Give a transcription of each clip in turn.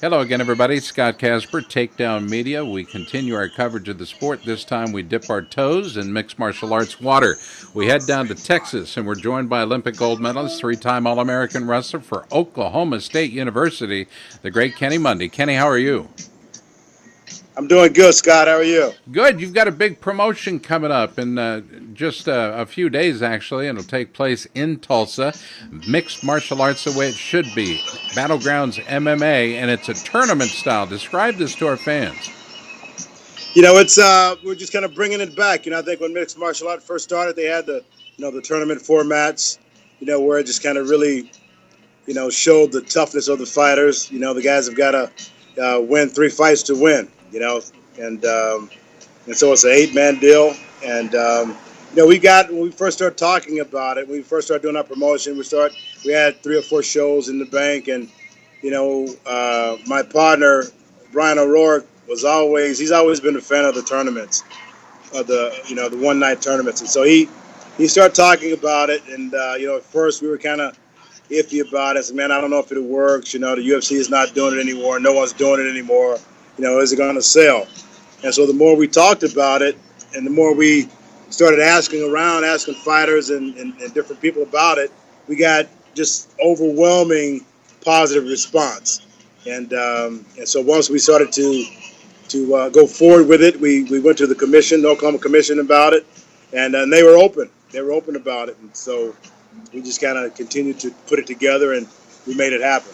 Hello again, everybody. Scott Casper, Takedown Media. We continue our coverage of the sport. This time we dip our toes in mixed martial arts water. We head down to Texas, and we're joined by Olympic gold medalist, three-time All-American wrestler for Oklahoma State University, the great Kenny Mundy. Kenny, how are you? I'm doing good, Scott. How are you? Good. You've got a big promotion coming up in just a few days, actually, and it'll take place in Tulsa. Mixed martial arts the way it should be. Battlegrounds MMA, and it's a tournament style. Describe this to our fans. It's we're just kind of bringing it back. I think when mixed martial art first started, they had the tournament formats. Where it just kind of really, showed the toughness of the fighters. The guys have got to win 3 fights to win. And so it's an 8-man deal. And when we first started talking about it, when we first started doing our promotion, we had 3 or 4 shows in the bank, and my partner Brian O'Rourke he's always been a fan of the tournaments, of the one night tournaments, and so he started talking about it, and at first we were kind of iffy about it. I said, man, I don't know if it works. The UFC is not doing it anymore. No one's doing it anymore. Is it going to sell? And so the more we talked about it, and the more we started asking around, asking fighters and different people about it, we got just overwhelming positive response. And so once we started to go forward with it, we went to the commission, the Oklahoma Commission, about it, and they were open. They were open about it, and so we just kind of continued to put it together, and we made it happen.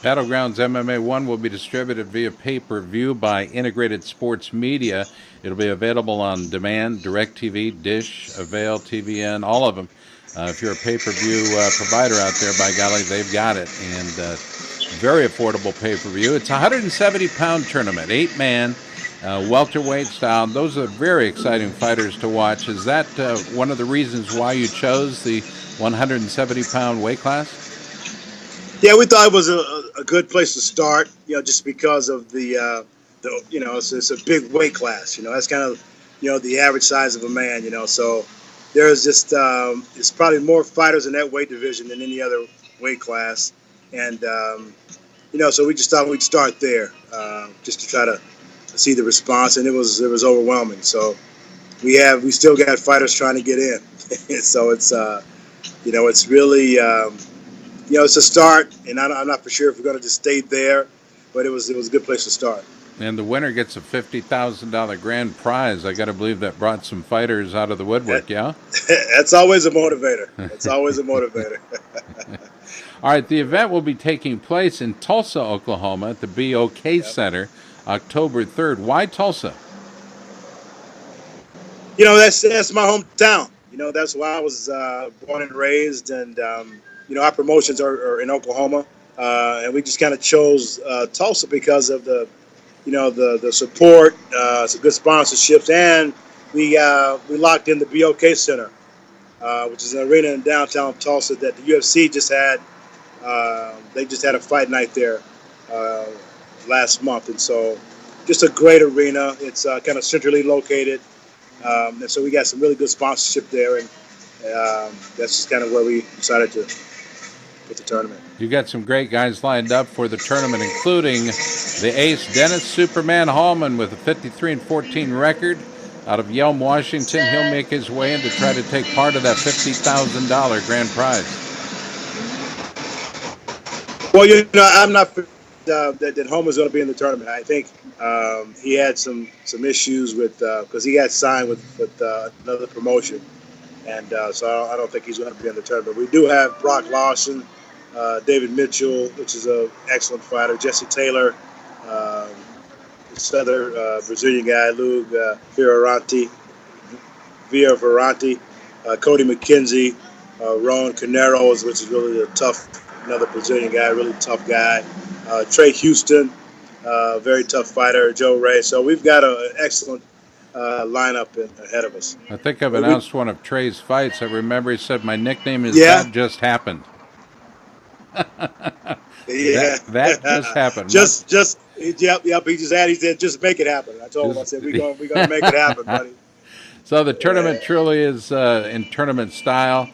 Battlegrounds MMA 1 will be distributed via pay-per-view by Integrated Sports Media. It'll be available on demand, DirecTV, Dish, Avail, TVN, all of them. If you're a pay-per-view provider out there, by golly, they've got it. And very affordable pay-per-view. It's a 170-pound tournament, 8-man, welterweight style. Those are very exciting fighters to watch. Is that one of the reasons why you chose the 170-pound weight class? Yeah, we thought it was a good place to start. Just because of it's a big weight class. That's kind of the average size of a man. So there's just it's probably more fighters in that weight division than any other weight class, and so we just thought we'd start there, just to try to see the response, and it was overwhelming. So we still got fighters trying to get in, so it's really. It's a start, and I'm not for sure if we're going to just stay there, but it was a good place to start. And the winner gets a $50,000 grand prize. I got to believe that brought some fighters out of the woodwork, yeah? That's always a motivator. It's always a motivator. All right, the event will be taking place in Tulsa, Oklahoma at the BOK Center, October 3rd. Why Tulsa? That's my hometown. That's where I was born and raised, and our promotions are in Oklahoma, and we just kind of chose Tulsa because of the support, some good sponsorships, and we locked in the BOK Center, which is an arena in downtown Tulsa that the UFC just had. They just had a fight night there last month, and so just a great arena. It's kind of centrally located, and so we got some really good sponsorship there, and that's just kind of where we decided to put the tournament. You got some great guys lined up for the tournament, including the ace Dennis Superman Hallman with a 53-14 record out of Yelm, Washington. He'll make his way in to try to take part of that $50,000 grand prize. Well, I'm not that Homer's going to be in the tournament. I think he had some issues with because he got signed with another promotion, and so I don't think he's going to be in the tournament. We do have Brock Lawson, David Mitchell, which is an excellent fighter, Jesse Taylor, this other Brazilian guy, Lug Viraverante, Cody McKenzie, Ron Caneros, which is really another Brazilian guy, really tough guy, Trey Houston, very tough fighter, Joe Ray. So we've got an excellent lineup ahead of us. I think I've announced one of Trey's fights. I remember he said, my nickname is That Just Happened. Yeah, that just happened. Yep. He said, just make it happen. I told him, I said, we're gonna make it happen, buddy. So the tournament truly is in tournament style.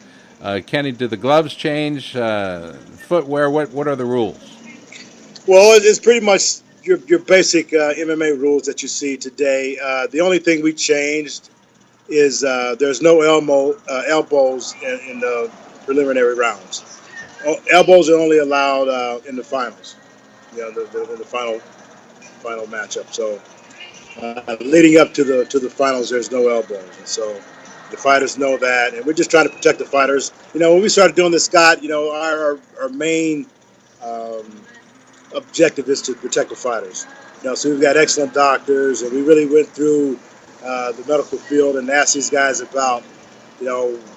Kenny, do the gloves change? Footwear? What are the rules? Well, it's pretty much your basic MMA rules that you see today. The only thing we changed is there's no elbows in the preliminary rounds. Elbows are only allowed in the finals. In the final matchup. So leading up to the finals, there's no elbows, and so the fighters know that, and we're just trying to protect the fighters. When we started doing this, Scott, our main um, objective is to protect the fighters. So we've got excellent doctors, and we really went through the medical field and asked these guys about,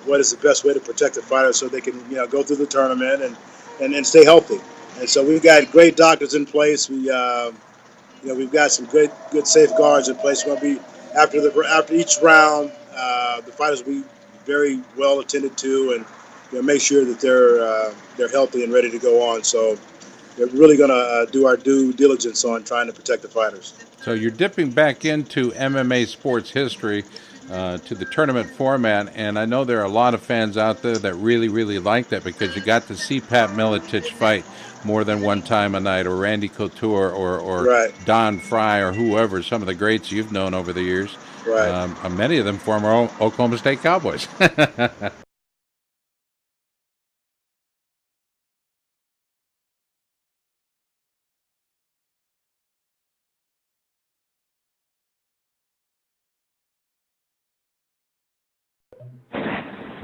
what is the best way to protect the fighters so they can, go through the tournament and stay healthy. And so we've got great doctors in place. We've got some good safeguards in place. We're going to be after each round, the fighters will be very well attended to, and make sure that they're healthy and ready to go on. So we're really going to do our due diligence on trying to protect the fighters. So you're dipping back into MMA sports history, to the tournament format, and I know there are a lot of fans out there that really, really like that because you got to see Pat Miletich fight more than one time a night, or Randy Couture, or Right, Don Fry, or whoever, some of the greats you've known over the years. right. Many of them former Oklahoma State Cowboys.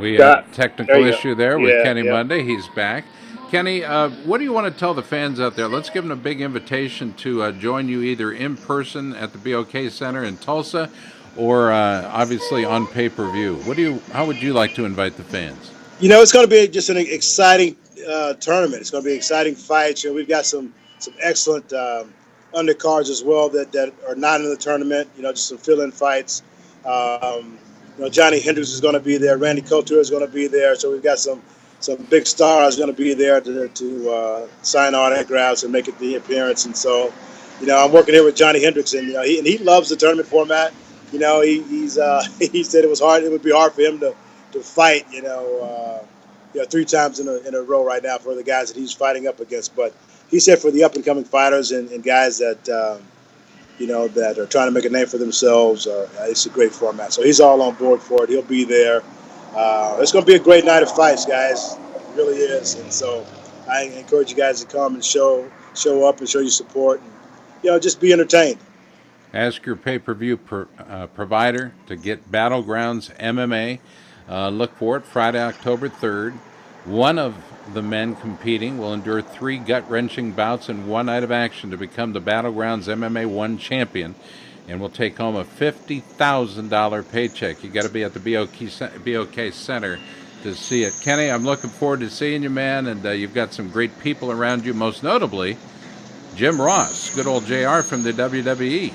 We had Scott, a there technical you go. issue there with Yeah, Kenny yeah. Monday. He's back. Kenny, what do you want to tell the fans out there? Let's give them a big invitation to join you either in person at the BOK Center in Tulsa, or obviously on pay-per-view. How would you like to invite the fans? It's going to be just an exciting tournament. It's going to be exciting fights. We've got some excellent undercards as well that are not in the tournament. Just some fill-in fights. Johnny Hendricks is going to be there. Randy Couture is going to be there. So we've got some big stars going to be there to sign autographs and make it the appearance. And so, I'm working here with Johnny Hendricks, and he loves the tournament format. He said it was hard. It would be hard for him to fight, 3 times in a row right now for the guys that he's fighting up against. But he said for the up and coming fighters and guys that are trying to make a name for themselves, it's a great format. So he's all on board for it. He'll be there. It's going to be a great night of fights, guys. It really is. And so I encourage you guys to come and show up and show your support, and just be entertained. Ask your pay-per-view provider to get Battlegrounds MMA. Look for it Friday, October 3rd. One of the men competing will endure 3 gut-wrenching bouts in one night of action to become the Battlegrounds MMA 1 champion, and will take home a $50,000 paycheck. You got to be at the BOK Center to see it. Kenny, I'm looking forward to seeing you, man, and you've got some great people around you, most notably Jim Ross, good old JR from the WWE.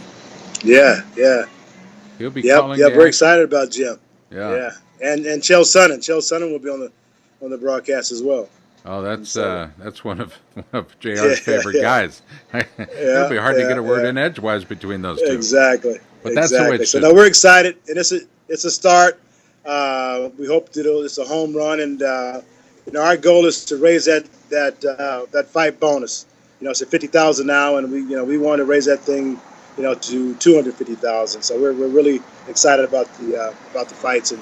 Yeah, yeah. He'll be Yep, calling yep. the We're action. excited about Jim. Yeah. Yeah, and Chael Sonnen. Chael Sonnen will be on the broadcast as well. Oh, And so, that's one of JR's yeah, favorite yeah, guys. It'll yeah, be hard to yeah, get a word yeah. in edgewise between those two. Exactly, But that's the way exactly. it So should no, be. we're excited, and it's a start. We hope that it's a home run, and our goal is to raise that fight bonus. It's at 50,000 now, and we want to raise that thing, to 250,000. So we're really excited about the fights, and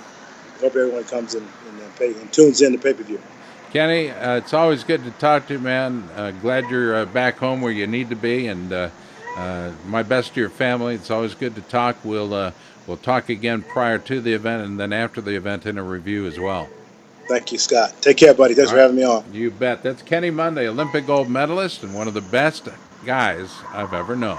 hope everyone comes and tunes in to pay-per-view. Kenny, it's always good to talk to you, man. Glad you're back home where you need to be, and my best to your family. It's always good to talk. We'll talk again prior to the event, and then after the event in a review as well. Thank you, Scott. Take care, buddy. Thanks All for right, having me on. you bet. That's Kenny Monday, Olympic gold medalist and one of the best guys I've ever known.